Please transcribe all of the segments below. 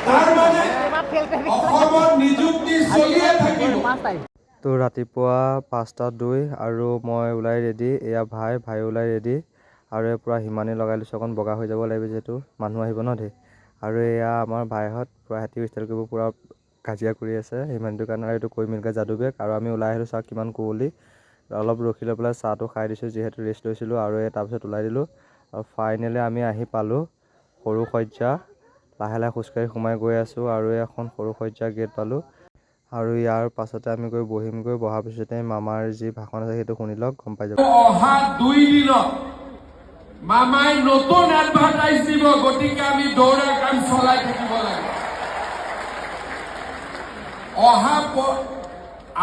তাৰ মানে অসমত নিযুক্তি চলিয়ে থাকিব। তো ৰাতিপুৱা 5:02 আৰু মই ওলাই ৰেডি, এয়া ভাই ওলাই ৰেডি আৰু পূৰা হিমানী লগাই লৈছোঁ, অকণ বগা হৈ যাব লাগিব যিহেতু মানুহ আহিব ন ধেৰ। আৰু এয়া আমাৰ ভাইহঁত পূৰা হাতী ষ্টাইল কৰিব পূৰা কাজিয়া কৰি আছে হিমানীটোৰ কাৰণে। আৰু এইটো কৈ মিলকে যাদু বেগ। আৰু আমি ওলাই আহিলোঁ, চাহ কিমান কুঁৱলী। অলপ ৰখি লৈ পেলাই চাহটো খাই দিছোঁ যিহেতু ৰেষ্ট লৈছিলোঁ, আৰু তাৰপিছত ওলাই দিলোঁ। আৰু ফাইনেলি আমি আহি পালোঁ সৰু সজ্জা। লাহে লাহে খোজকাঢ়ি সোমাই গৈ আছোঁ আৰু এখন সৰু সজ্জা গেট পালোঁ। আৰু ইয়াৰ পাছতে আমি গৈ বহিমগৈ, বহাৰ পিছতে মামাৰ যি ভাষণ আছে সেইটো শুনি লওক, গম পাই যাব। অহা 2 দিনত মামাই নতুন এডভাৰটাইজ দিব, গতিকে আমি দৌৰা কাম চলাই থাকিব লাগে। অহা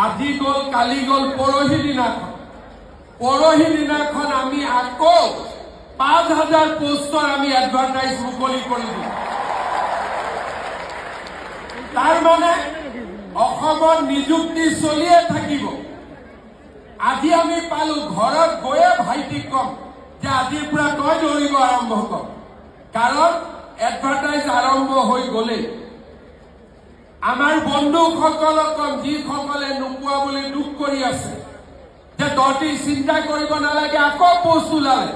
আজি গ'ল, কালি গ'ল, পৰহি দিনাখন আমি আকৌ 5,000 পোষ্টৰ আমি এডভাৰটাইজ মুকলি কৰি দিম। তাৰ মানে অসমত নিযুক্তি চলিয়ে থাকিব। আজি আমি পালো, ঘৰত গৈয়ে ভাইটিক কম যে আজিৰ পৰা তই দৌৰিব আৰম্ভ কৰ, কাৰণ এডভাৰটাইজ আৰম্ভ হৈ গ'লেই। আমাৰ বন্ধুসকলক কম, যিসকলে নোপোৱা বুলি দুখ কৰি আছে, যে তহঁতি চিন্তা কৰিব নালাগে, আকৌ পোষ্ট ওলালে,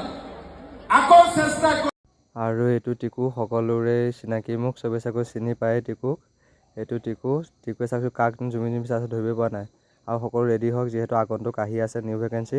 আকৌ চেষ্টা কৰি। আৰু এইটো টিকু, সকলোৰে চিনাকি, মোক চবে চাগৈ চিনি পায় টিকুক। এইটো টিকুৱে চাগৈ কাক জুমি চাইছে ধৰিব পৰা নাই। আৰু সকলো ৰেডি হওক যিহেতু আগন্তুক আহি আছে নিউ ভেকেঞ্চি।